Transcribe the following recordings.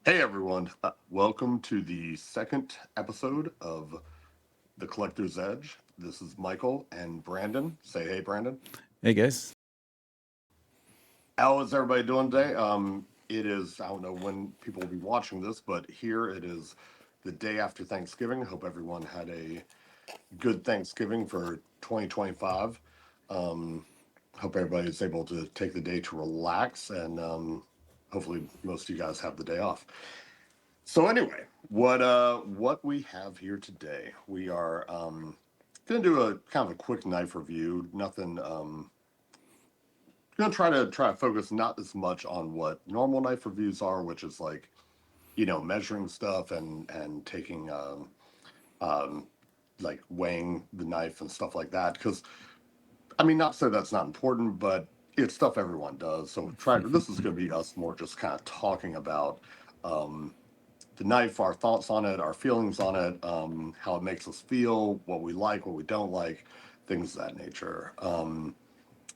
Hey everyone, welcome to the second episode of The Collector's Edge. This is Michael and Brandon. Say hey, Brandon. Hey guys. How is everybody doing today? It is, I don't know when people will be watching this, but here it is the day after Thanksgiving. Hope everyone had a good Thanksgiving for 2025. Um, Hope everybody is able to take the day to relax and hopefully most of you guys have the day off. So anyway, what we have here today, we are gonna do a kind of a quick knife review. Nothing gonna try to focus not as much on what normal knife reviews are, which is like, measuring stuff and taking like weighing the knife and stuff like that. Because I mean, not to say that's not important, but it's stuff everyone does. So this is gonna be us more just kind of talking about um the knife, our thoughts on it, our feelings on it, how it makes us feel, what we like, what we don't like, things of that nature.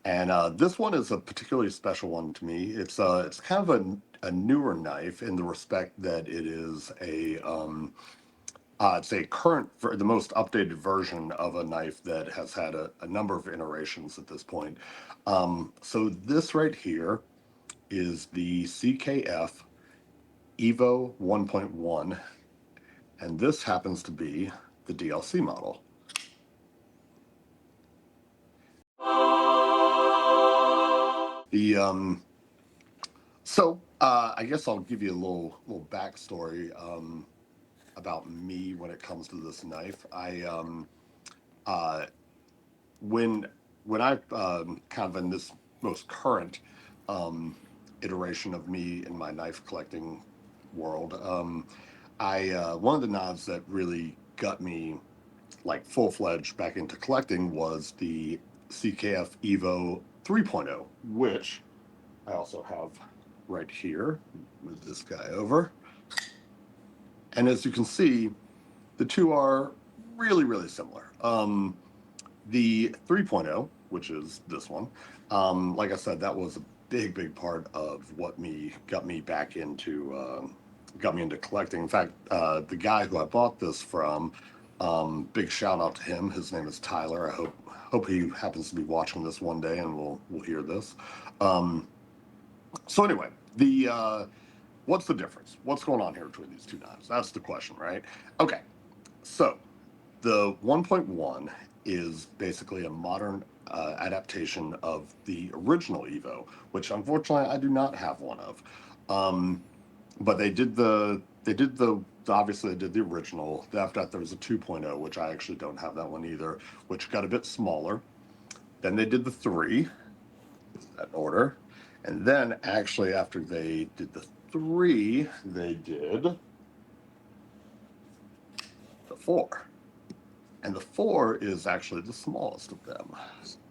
And This one is a particularly special one to me. It's kind of a newer knife in the respect that it's a the most updated version of a knife that has had a number of iterations at this point. So this right here is the CKF Evo 1.1, and this happens to be the DLC model. The I guess I'll give you a little backstory about me when it comes to this knife. I uh, when I kind of in this most current um, iteration of me in my knife collecting world, I one of the knives that really got me like full fledged back into collecting was the CKF Evo 3.0, which I also have right here. Move this guy over. And as you can see, the two are really, really similar. The 3.0, which is this one, like I said, that was a big part of what got me into collecting. In fact, the guy who I bought this from, big shout out to him. His name is Tyler. I hope he happens to be watching this one day and will hear this. Um, so anyway, the what's the difference? What's going on here between these two knives? That's the question, right? Okay, so the 1.1 is basically a modern adaptation of the original Evo, which unfortunately I do not have one of. Um, but they did the obviously they did the original. After that there was a 2.0, which I actually don't have that one either, which got a bit smaller. Then they did the 3, that order. And then actually after they did the 3, they did the 4. And the 4 is actually the smallest of them.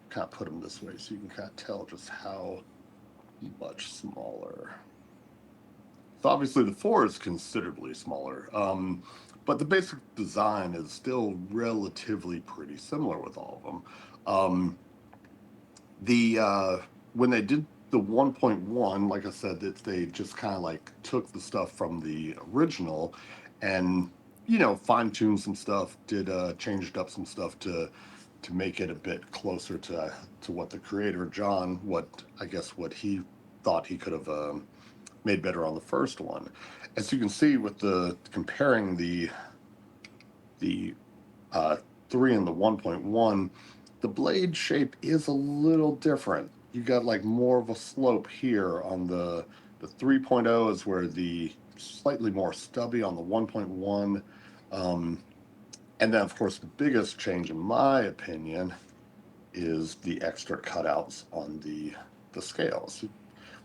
Kind of put them this way so you can kind of tell just how much smaller. So obviously the 4 is considerably smaller, but the basic design is still relatively pretty similar with all of them. The When they did the 1.1, like I said, that they just kind of like took the stuff from the original and fine tuned some stuff, did changed up some stuff to make it a bit closer to what the creator John, what he thought he could have made better on the first one. As you can see with the comparing the uh, 3 and the 1.1, the blade shape is a little different. You got like more of a slope here on the 3.0 is where the slightly more stubby on the 1.1. Um, and then, of course, the biggest change, in my opinion, is the extra cutouts on the scales,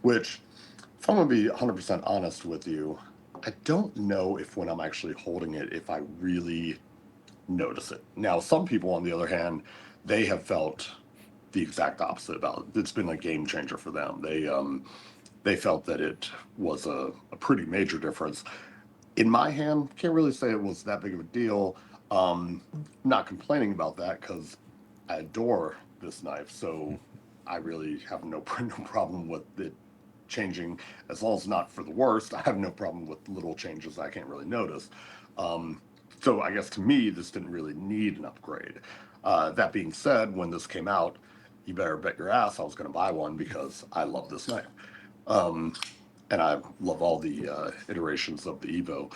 which, if I'm going to be 100% honest with you, I don't know if when I'm actually holding it, if I really notice it. Now, some people, on the other hand, they have felt the exact opposite about it. It's been a game changer for them. They felt that it was a pretty major difference. In my hand, can't really say it was that big of a deal. Not complaining about that because I adore this knife, so I really have no no problem with it changing, as long as it's not for the worst. I have no problem with little changes I can't really notice. Um, so I guess to me, this didn't really need an upgrade. That being said, when this came out, you better bet your ass I was going to buy one because I love this knife. Um, and I love all the iterations of the Evo.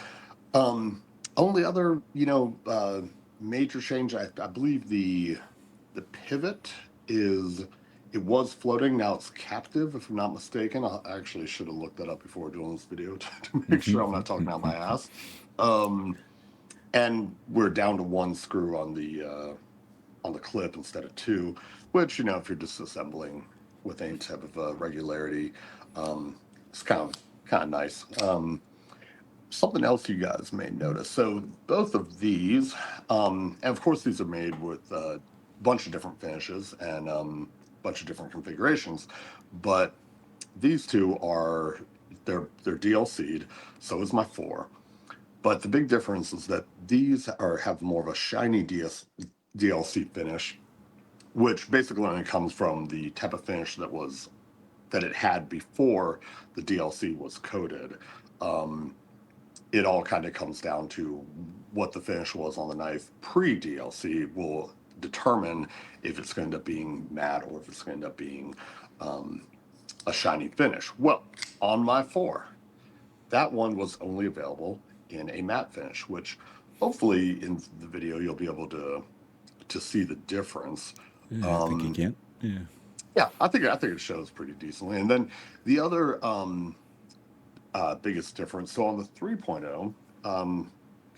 Um, Only other, major change, I believe the pivot is it was floating. Now it's captive, if I'm not mistaken. I actually should have looked that up before doing this video to make sure I'm not talking out my ass. Um, and we're down to one screw on the clip instead of two, which if you're disassembling with any type of regularity, it's kind of nice. Something else you guys may notice. So both of these, and of course these are made with a bunch of different finishes and a bunch of different configurations, but these two are they're DLC'd. So is my four. But the big difference is that these have more of a shiny DLC finish, which basically only comes from the type of finish that it had before the DLC was coded. Um, it all kind of comes down to what the finish was on the knife pre DLC will determine if it's going to end up being matte or if it's going to end up being um, a shiny finish. Well, on my four, that one was only available in a matte finish, which hopefully in the video you'll be able to see the difference. Yeah, I think you Um, can. Yeah. yeah, I think it shows pretty decently. And then the other biggest difference. So on the 3.0, I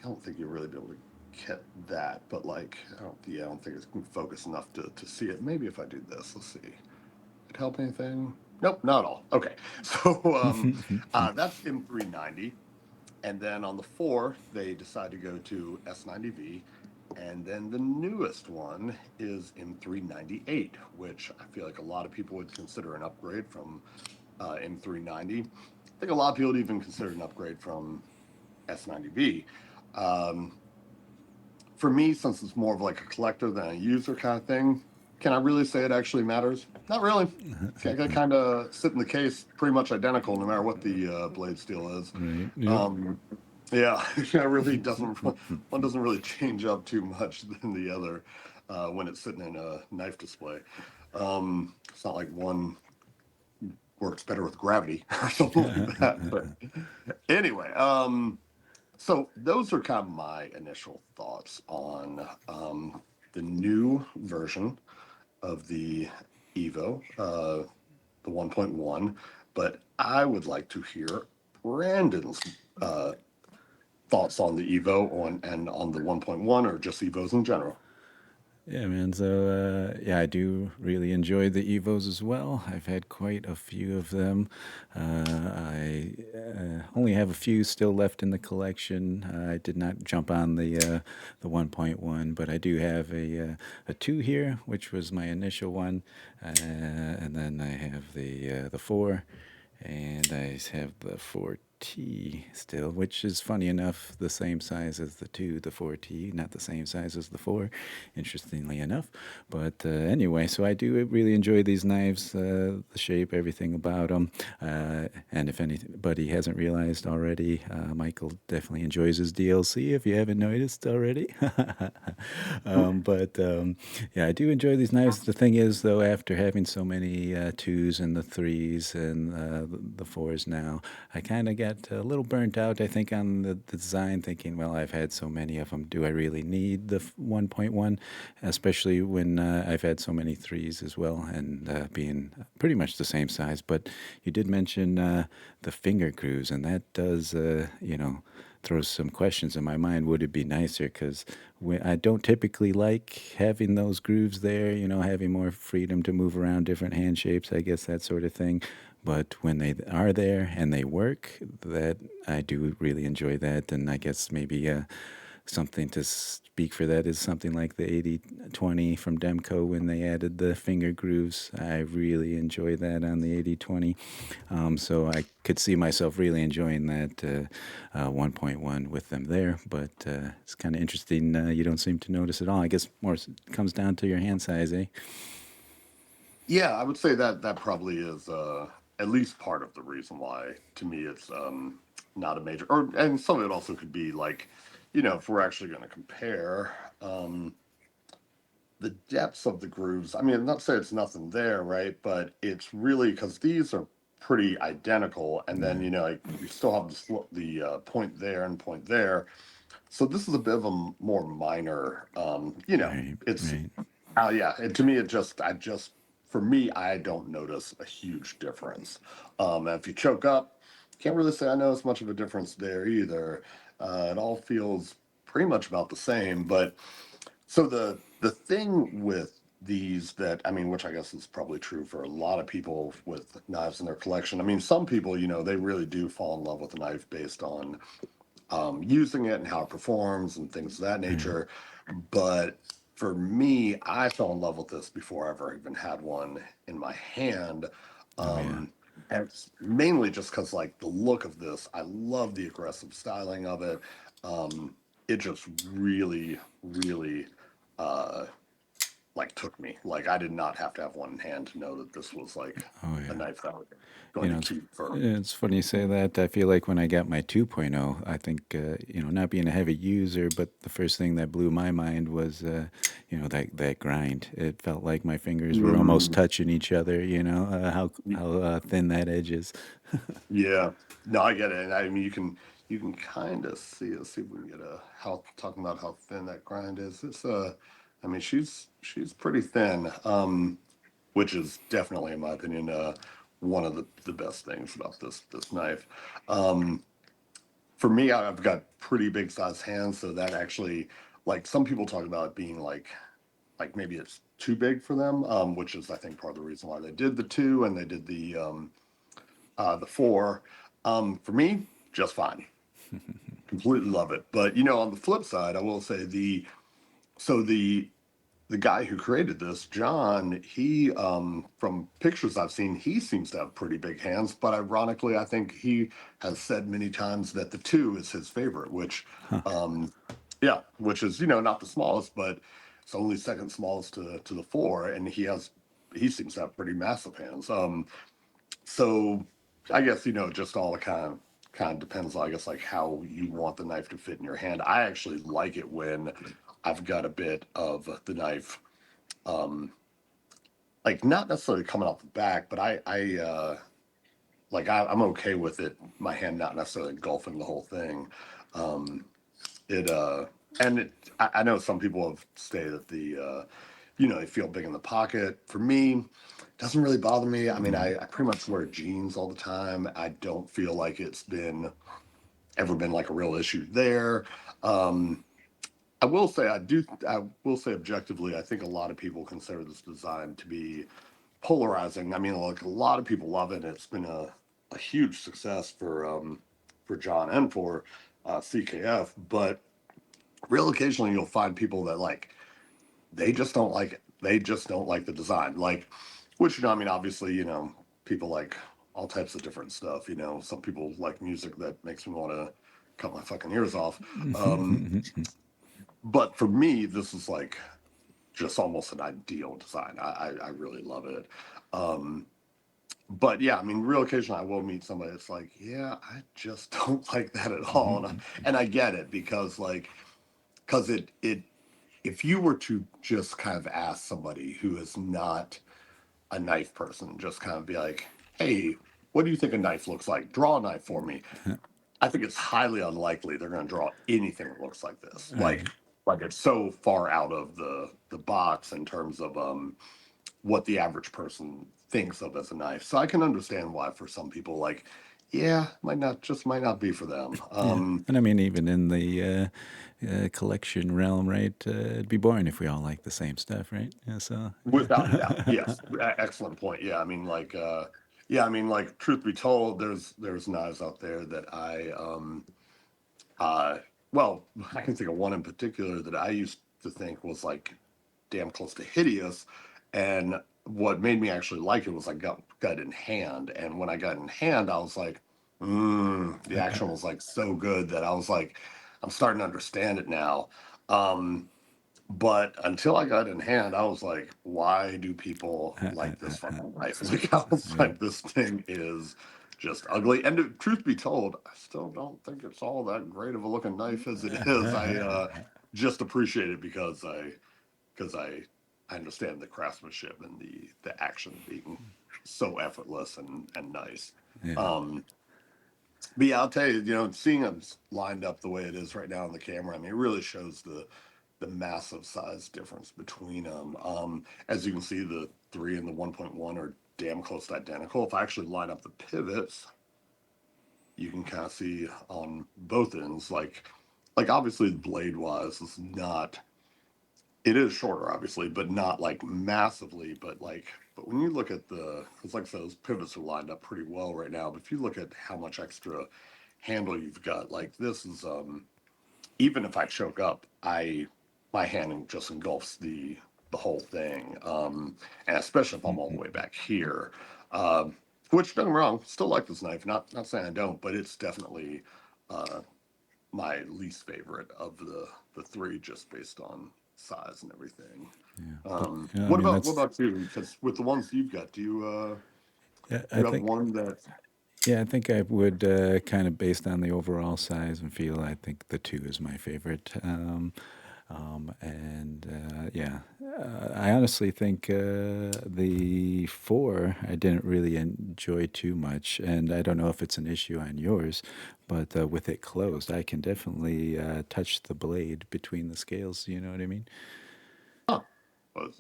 don't think you'll really be able to get that, but like, I don't think it's focused enough to see it. Maybe if I do this, let's see. It help anything? Nope, not at all. Okay, so that's M390, and then on the four, they decide to go to S90V, and then the newest one is M398, which I feel like a lot of people would consider an upgrade from M390. I think a lot of people would even consider an upgrade from S90V. Um, for me, since it's more of like a collector than a user kind of thing, can I really say it actually matters? Not really. They kind of sit in the case pretty much identical no matter what the blade steel is. Right. Yep. Um, yeah, it really doesn't. One doesn't really change up too much than the other when it's sitting in a knife display. It's not like one works better with gravity or something like that. But anyway, so those are kind of my initial thoughts on the new version of the Evo, the 1.1. But I would like to hear Brandon's uh, thoughts on the Evo and on the 1.1 or just Evos in general. Yeah, man. So, yeah, I do really enjoy the Evos as well. I've had quite a few of them. I only have a few still left in the collection. I did not jump on the 1.1, but I do have a 2 here, which was my initial one, and then I have the 4, and I have the 4T still, which is funny enough the same size as the 2, the 4T, not the same size as the 4, interestingly enough. But anyway, so I do really enjoy these knives, the shape, everything about them. And if anybody hasn't realized already, Michael definitely enjoys his DLC, if you haven't noticed already. But yeah, I do enjoy these knives. The thing is, though, after having so many twos and the threes and the fours now, I kind of got a little burnt out, I think, on the design, thinking, well, I've had so many of them. Do I really need the 1.1? Especially when I've had so many threes as well, and being pretty much the same size. But you did mention the finger grooves, and that does, throws some questions in my mind. Would it be nicer? Because I don't typically like having those grooves there, having more freedom to move around different hand shapes, I guess, that sort of thing. But when they are there and they work, that I do really enjoy that. And I guess maybe something to speak for that is something like the 8020 from Demco when they added the finger grooves. I really enjoy that on the 8020. So I could see myself really enjoying that 1.1 with them there. But it's kind of interesting. You don't seem to notice at all. I guess more comes down to your hand size, eh? Yeah, I would say that that probably is at least part of the reason why to me it's not a major, or and some of it also could be like, if we're actually going to compare the depths of the grooves. I mean, not to say it's nothing there, right? But it's really because these are pretty identical, and then Yeah. like you still have the point there and point there. So this is a bit of a more minor. Right. It's Right. yeah. And to me, for me, I don't notice a huge difference. And if you choke up, can't really say I notice much of a difference there either. It all feels pretty much about the same, but so the thing with these that I mean, which I guess is probably true for a lot of people with knives in their collection. I mean, some people, they really do fall in love with a knife based on using it and how it performs and things of that Right. nature. But for me, I fell in love with this before I ever even had one in my hand. Oh yeah. And it's mainly just because, like, the look of this, I love the aggressive styling of it. It just really, really, uh, like, took me. Like, I did not have to have one in hand to know that this was like Oh a yeah. knife that I was going to It's keep for. it's funny you say that. I feel like when I got my 2.0, I think not being a heavy user, but the first thing that blew my mind was that grind. It felt like my fingers were almost Mm. touching each other. How thin that edge is. Yeah, no, I get it. And I mean, you can kind of see it. See if we can get a how talking about how thin that grind is. I mean, she's pretty thin, which is definitely, in my opinion, one of the best things about this knife. Um, for me, I've got pretty big size hands, so that actually, like some people talk about it being like maybe it's too big for them, which is I think part of the reason why they did the two and they did the four. For me, just fine. Completely love it. But on the flip side, I will say so the guy who created this, John, he from pictures I've seen, he seems to have pretty big hands. But ironically, I think he has said many times that the two is his favorite, which Huh. yeah, which is not the smallest, but it's only second smallest to the four, and he seems to have pretty massive hands. So I guess just all kind of depends, I guess, like how you want the knife to fit in your hand. I actually like it when I've got a bit of the knife, um, like not necessarily coming off the back, but I'm okay with it. My hand not necessarily engulfing the whole thing. Um, it and it I know some people have stated that they feel big in the pocket. For me, it doesn't really bother me. I mean, I pretty much wear jeans all the time. I don't feel like it's been ever been like a real issue there. um I will say objectively, I think a lot of people consider this design to be polarizing. I mean, like a lot of people love it. It's been a huge success for John and for CKF, but real occasionally you'll find people that like they just don't like it. They just don't like the design. Like, which I mean, obviously, people like all types of different stuff. Some people like music that makes me want to cut my fucking ears off. Um, but for me, this is like just almost an ideal design. I really love it. Um, but yeah, I mean, real occasionally I will meet somebody that's like, yeah, I just don't like that at all, and I get it because it if you were to just kind of ask somebody who is not a knife person, just kind of be like, hey, what do you think a knife looks like? Draw a knife for me. I think it's highly unlikely they're going to draw anything that looks like this. Right. Like it's so far out of the box in terms of what the average person thinks of as a knife. So I can understand why for some people, like, yeah, might not be for them. Yeah. And I mean, even in the collection realm, right? It'd be boring if we all like the same stuff, right? Yeah, so, Without a doubt, yeah. yes. Excellent point. Yeah, I mean, yeah, I mean, like, truth be told, there's knives out there that uh, well, I can think of one in particular that I used to think was like damn close to hideous, and what made me actually like it was I got it in hand, and when I got it in hand, I was like, the action was like so good that I was like, I'm starting to understand it now. Um, But until I got it in hand, I was like, why do people like this fucking knife? Like, I was Yeah. like, this thing is just ugly. And to, truth be told, I still don't think it's all that great of a looking knife as it is. I just appreciate it because I understand the craftsmanship and the action being so effortless and nice. Yeah. Um, but yeah, I'll tell you, seeing them lined up the way it is right now on the camera, I mean, it really shows the massive size difference between them. As you can see, the 3 and the 1.1 are damn close to identical. If I actually line up the pivots, you can kind of see on both ends, like obviously blade wise, it's not. It is shorter, obviously, but not like massively. But when you look at because like I said, those pivots are lined up pretty well right now. But if you look at how much extra handle you've got, like this is even if I choke up, I my hand just engulfs the whole thing, and especially if I'm all the way back here. Um, which don't get me wrong, still like this knife. Not saying I don't, but it's definitely uh, my least favorite of the three, just based on size and everything. Yeah. But I What mean, about that's you? Because with the ones you've got, yeah. do you have one that? I think I would kind of based on the overall size and feel. I think the 2 is my favorite. And yeah, I honestly think the 4 I didn't really enjoy too much, and I don't know if it's an issue on yours, but with it closed, I can definitely touch the blade between the scales. You know what I mean? Huh,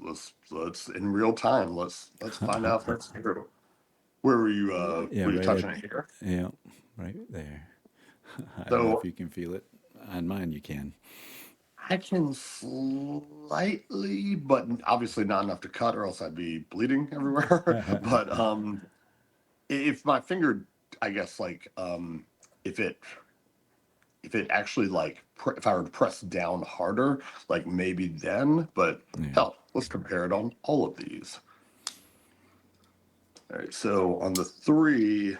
let's in real time. Let's find out if that's true. Where were you? Yeah, Were you right at touching it here? yeah, right there. I don't know if So you can feel it. On mine, you can. I can slightly, but obviously not enough to cut, or else I'd be bleeding everywhere. But if my finger, I guess if it if it actually if I were to press down harder, like maybe then. But Yeah. hell, let's compare it on all of these. All right, so on the 3,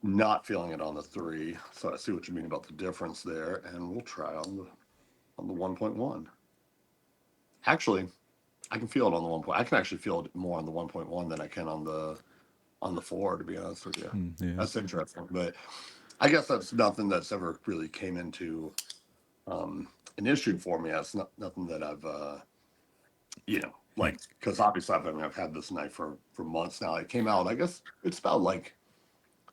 not feeling it on the 3. So I see what you mean about the difference there, and we'll try on the 1.1. Actually, I can feel it on the 1. I can actually feel it more on the 1.1 than I can on the 4. To be honest with you, Yeah. that's interesting. But I guess that's nothing that's ever really came into an issue for me. That's not nothing that I've Yeah. like, because obviously I've had this knife for months now. It came out, I guess it's about like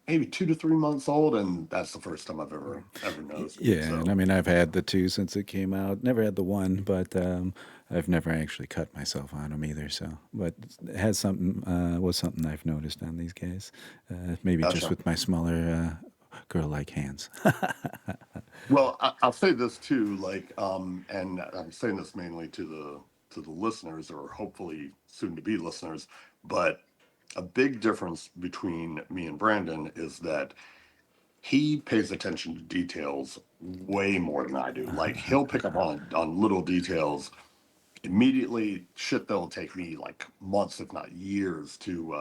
maybe 2 to 3 months old, and that's the first time I've ever noticed it. Yeah, and So I mean, I've had the 2 since it came out. Never had the 1, but I've never actually cut myself on them either. So, but it has something was something I've noticed on these guys. Maybe just gotcha. with my smaller girl-like hands. Well, I'll say this too, and I'm saying this mainly to the listeners, or hopefully soon to be listeners, but a big difference between me and Brandon is that he pays attention to details way more than I do. Like, he'll pick up on little details immediately. Shit that'll take me like months, if not years, to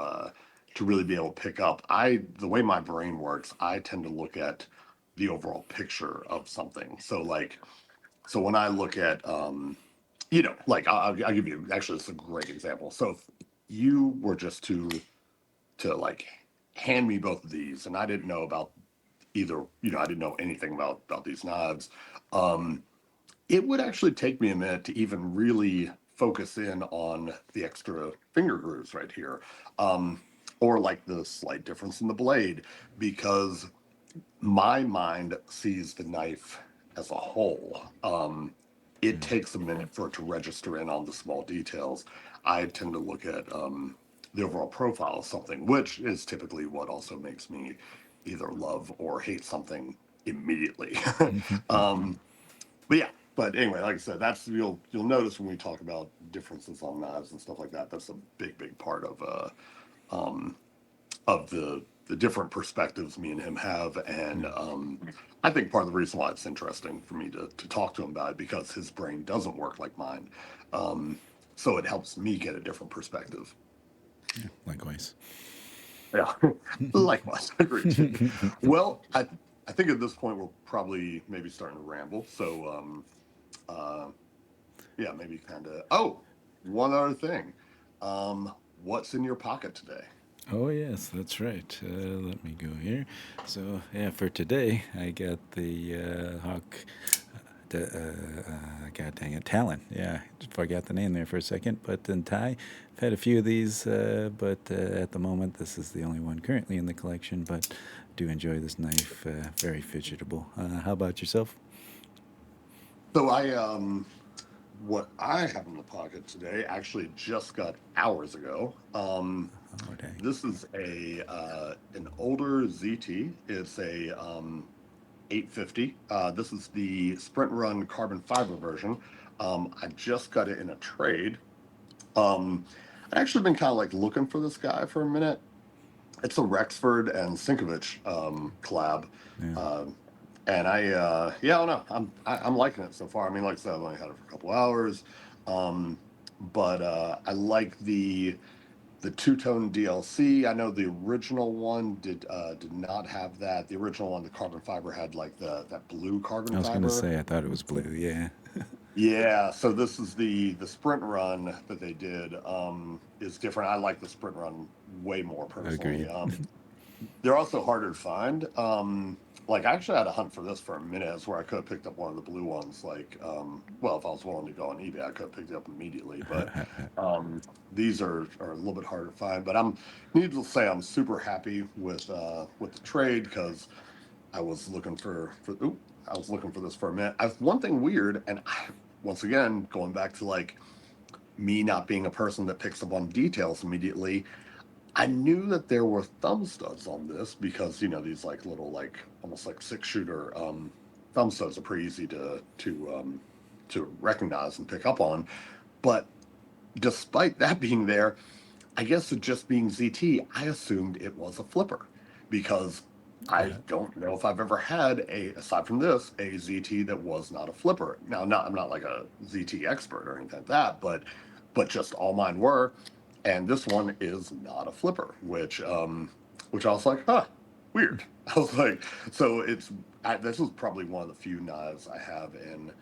really be able to pick up. The way my brain works, I tend to look at the overall picture of something. So when I look at like I'll give you, actually, it's a great example. So if you were just to like hand me both of these, and I didn't know about either, I didn't know anything about these knives. um it would actually take me a minute to even really focus in on the extra finger grooves right here, um, or like the slight difference in the blade, because my mind sees the knife as a whole. It takes a minute for it to register in on the small details. I tend to look at the overall profile of something, which is typically what also makes me either love or hate something immediately. um, but yeah, but anyway, like I said, that's you'll notice when we talk about differences on knives and stuff like that. That's a big part um, of the different perspectives me and him have, and I think part of the reason why it's interesting for me to talk to him about it, because his brain doesn't work like mine, um, so it helps me get a different perspective. Yeah, likewise. Yeah, likewise, agreed. Well, I think at this point we're probably maybe starting to ramble, so. yeah, maybe kind of. Oh, one other thing. What's in your pocket today? Oh yes, that's right. Let me go here. So yeah, for today, I got the Hawk. God dang it, Talon. Yeah, forgot the name there for a second. But then Thai, I've had a few of these, but at the moment, this is the only one currently in the collection. But do enjoy this knife. Very fidgetable. How about yourself? So what I have in the pocket today actually just got hours ago. Oh dang. This is a an older ZT. It's a 850. This is the Sprint Run carbon fiber version. I just got it in a trade. I'd actually been kind of like looking for this guy for a minute. It's a Rexford and Sinkovich collab. Yeah, Um, and yeah, I don't know. I'm liking it so far. I mean, like I said, I've only had it for a couple hours. Um, but I like the two-tone DLC. I know the original one did not have that. The original one, the carbon fiber had like the that blue carbon I was gonna fiber. say I thought it was blue. Yeah, Yeah, so this is the sprint run that they did is different. I like the sprint run way more personally. agreed. They're also harder to find. Like I actually had to hunt for this for a minute. It's where I could have picked up one of the blue ones. Like, well, if I was willing to go on eBay, I could have picked it up immediately. But these are a little bit harder to find. But I'm needless to say, I'm super happy with the trade because I was looking for. Oop, I was looking for this for a minute. I one thing weird, and once again going back to like me not being a person that picks up on details immediately. I knew that there were thumb studs on this because these like little like almost like six shooter thumb studs are pretty easy to recognize and pick up on. But despite that being there, I guess it just being ZT, I assumed it was a flipper because I don't know if I've ever had aside from this, a ZT that was not a flipper. Now, I'm not like a ZT expert or anything like that, but just all mine were, and this one is not a flipper, which I was like, huh, weird. I was like, so this is probably one of the few knives I have in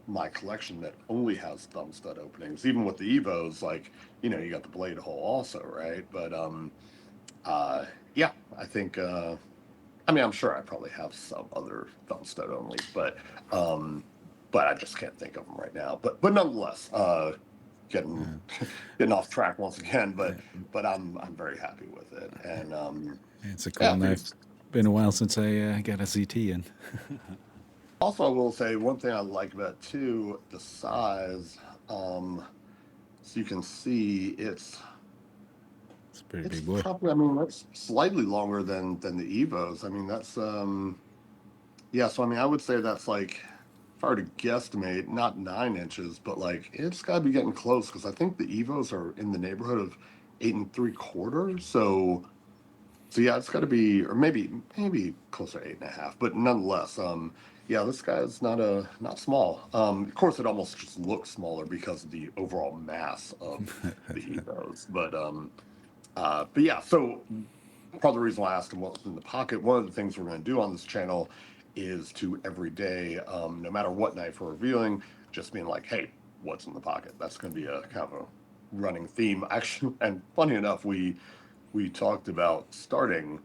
my collection that only has thumb stud openings. Even with the Evos, like you got the blade hole also, right? But yeah, I think I mean I'm sure I probably have some other thumb stud onlys, um but I just can't think of them right now. But nonetheless, getting getting off track once again, but I'm very happy with it. And It's a yeah, cool I think knife. it's Been a while since I got a ZT in. also I will say one thing I like about it too, the size. Um so you can see It's a pretty it's big boy. probably, I mean, that's slightly longer than the Evos. I mean, that's yeah, so I mean I would say that's like if I were to guesstimate, not 9 inches, but like it's gotta be getting close because I think the Evos are in the neighborhood of 8 3/4. So yeah, it's gotta be, or maybe closer to 8.5, but nonetheless, yeah, this guy's not small. Of course it almost just looks smaller because of the overall mass of the Evos. But yeah, so part of the reason why I asked him what was in the pocket, one of the things we're going to do on this channel is to every day, no matter what knife we're reviewing, just being like, hey, what's in the pocket? That's going to be a kind of a running theme. Actually, and funny enough, we talked about starting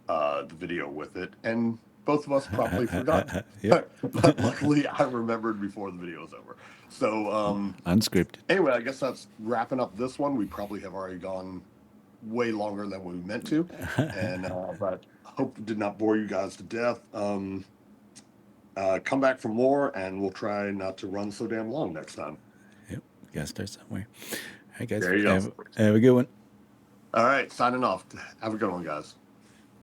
the video with it, and both of us promptly forgot. Yep. But luckily, I remembered before the video was over. So Unscripted. anyway, I guess that's wrapping up this one. We probably have already gone way longer than we meant to, and but hope did not bore you guys to death. Come back for more, and we'll try not to run so damn long next time. Yep. Gotta start somewhere. All right, guys. There you go. Have a good one. All right, signing off. Have a good one, guys.